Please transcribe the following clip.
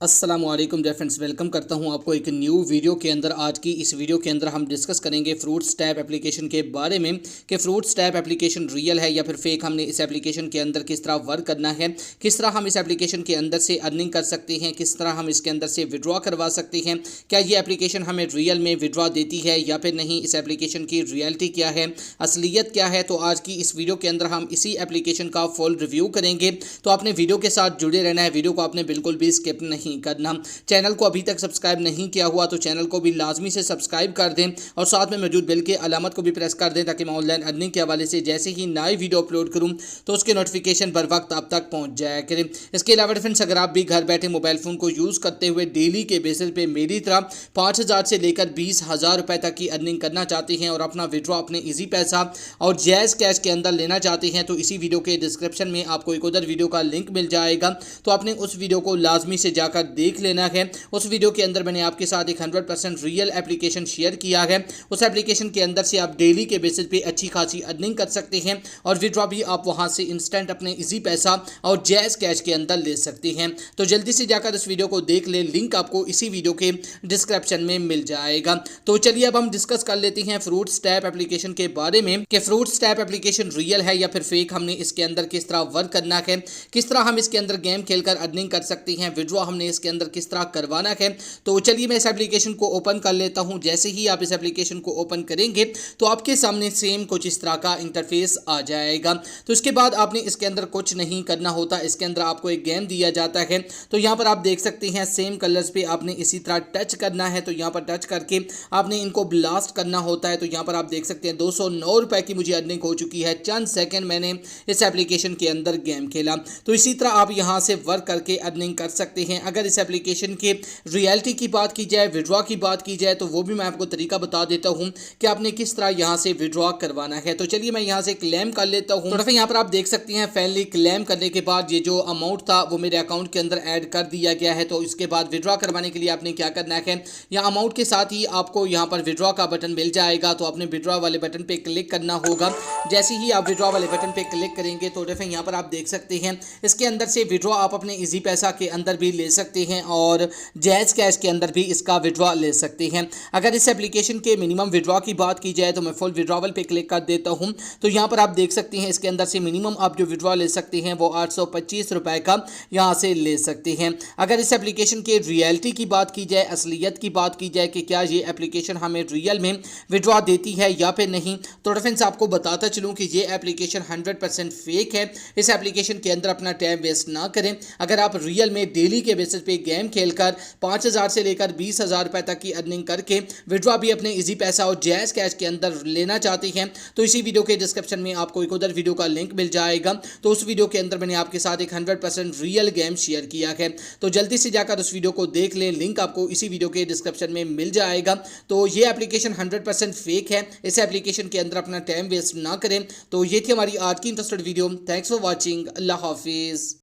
अस्सलामुअलैकुम dear friends, welcome करता हूं आपको एक न्यू वीडियो के अंदर। आज की इस वीडियो के अंदर हम डिस्कस करेंगे फ्रूट्स टैब एप्लीकेशन के बारे में कि फ्रूट्स टैब एप्लीकेशन रियल है या फिर फेक। हमने इस एप्लीकेशन के अंदर किस तरह वर्क करना है, किस तरह हम इस एप्लीकेशन के अंदर से अर्निंग कर सकते हैं, किस तरह हम इसके अंदर से विड्रॉ करवा सकते हैं, क्या ये एप्लीकेशन हमें रियल में विड्रॉ देती है या फिर नहीं, इस एप्लीकेशन की रियलिटी क्या है, असलियत क्या है। तो आज की इस वीडियो के अंदर हम इसी एप्लीकेशन का फुल रिव्यू करेंगे। तो आपने वीडियो के साथ जुड़े रहना है, वीडियो को आपने बिल्कुल भी स्किप नहीं करना। चैनल को अभी तक सब्सक्राइब नहीं किया हुआ तो चैनल को भी लाजमी से सब्सक्राइब कर दें और साथ में मौजूद बेल के अलामत को भी प्रेस कर दें ताकि मैं ऑनलाइन अर्निंग के हवाले से जैसे ही नई वीडियो अपलोड करूं तो उसके नोटिफिकेशन बर वक्त आप तक पहुंच जाया करें। इसके अलावा फ्रेंड्स, अगर आप भी घर बैठे मोबाइल फ़ोन को यूज़ करते हुए डेली के बेसिस पे मेरी तरह 5,000 से लेकर 20,000 रुपए तक की अर्निंग करना चाहते हैं और अपना विड्रॉ अपने ईजी पैसा और जैज़ कैश के अंदर लेना चाहते हैं तो इसी वीडियो के डिस्क्रिप्शन में आपको एक उधर वीडियो का लिंक मिल जाएगा। तो आपने उस वीडियो को लाजमी से जाकर देख लेना है। उस वीडियो के अंदर मैंने आपके साथ एक 100% रियल एप्लीकेशन शेयर किया है। उस एप्लीकेशन के अंदर से आप डेली के बेसिस पे अच्छी खासी अर्निंग कर सकते हैं और विड्रॉ भी आप वहां से इंस्टेंट अपने इजी पैसा और जैज कैश के अंदर ले सकते हैं। तो जल्दी से जाकर इस वीडियो को देख ले, लिंक आपको इसी वीडियो के डिस्क्रिप्शन में मिल जाएगा। तो चलिए अब हम डिस्कस कर लेते हैं फ्रूट्स टैब एप्लीकेशन के बारे में कि फ्रूट्स टैब एप्लीकेशन रियल है या फिर फेक। हमने इसके अंदर किस तरह वर्क करना है, किस तरह हम इसके अंदर गेम खेलकर अर्निंग कर सकते हैं, विड्रॉ हमने इसके अंदर किस तरह करवाना है। तो चलिए मैं इस एप्लीकेशन को ओपन कर लेता हूं। जैसे ही आप इस एप्लीकेशन को ओपन करेंगे तो आपके सामने सेम कुछ इस तरह का इंटरफेस आ जाएगा। तो इसके बाद आपने इसके अंदर कुछ नहीं करना होता। इसके अंदर आपको एक गेम दिया जाता है। तो यहाँ पर आप देख सकते हैं सेम कलर्स पे आपने इसी तरह टच करना है। तो यहाँ पर टच करके आपने इनको ब्लास्ट करना होता है। तो यहाँ पर आप देख सकते हैं 209 रुपए की मुझे अर्निंग हो चुकी है। चंद सेकंड मैंने इस एप्लीकेशन के अंदर गेम खेला। तो इसी तरह आप यहाँ से वर्क करके अर्निंग कर सकते हैं। अगर इस एप्लीकेशन के रियलिटी की बात की जाए, विड्रॉ की बात की जाए, तो वो भी मैं आपको तरीका बता देता हूं कि आपने किस तरह यहां से विड्रॉ करवाना है। तो चलिए मैं यहां से क्लेम कर लेता हूं। तो यहां पर आप देख सकते हैं फाइनली क्लेम करने के बाद ये जो अमाउंट था वो मेरे अकाउंट के अंदर ऐड कर दिया गया है। तो इसके बाद विड्रॉ करवाने के लिए आपने क्या करना है, या अमाउंट के साथ ही आपको यहाँ पर विड्रॉ का बटन मिल जाएगा। तो आपने विड्रॉ वाले बटन पर क्लिक करना होगा। जैसे ही आप विड्रॉ वाले बटन पर क्लिक करेंगे तो यहाँ पर आप देख सकते हैं इसके अंदर से विड्रॉ आप अपने इजी पैसा के अंदर भी ले सकते हैं और जैज कैश के अंदर भी इसका विड्रॉ ले सकते हैं। अगर इस एप्लीकेशन के मिनिमम विड्रॉ की बात की जाए तो मैं फुल विड्रॉवल पे क्लिक कर देता हूं। तो यहां पर आप देख सकते हैं इसके अंदर से मिनिमम आप जो विड्रॉ ले सकते हैं वो 825 रुपए का यहां से ले सकते हैं। अगर इस एप्लीकेशन के रियलिटी की बात की जाए, असलियत की बात की जाए कि क्या ये एप्लीकेशन हमें रियल में विड्रॉ देती है या फिर नहीं, तो फ्रेंड्स आपको बताता चलूँ कि ये एप्लीकेशन 100% फेक है। इस एप्लीकेशन के अंदर अपना टाइम वेस्ट ना करें। अगर आप रियल में डेली के बेसिस पे गेम खेलकर 5,000 से लेकर 20,000 रुपए तक की अर्निंग करके विड्रॉ भी अपने इजी पैसा और जैज कैश के अंदर लेना चाहते हैं तो इसी वीडियो के डिस्क्रिप्शन में आपको एक उधर वीडियो का लिंक मिल जाएगा। तो उस वीडियो के अंदर मैंने आपके साथ एक 100% रियल गेम शेयर किया है। तो जल्दी से जाकर उस वीडियो को देख लें, लिंक आपको इसी वीडियो के डिस्क्रिप्शन में मिल जाएगा। तो ये एप्लीकेशन 100% फेक है। इस एप्लीकेशन के अंदर अपना टाइम वेस्ट ना करें। तो ये थी हमारी आज की interested video. Thanks for watching. अल्लाह हाफिज़।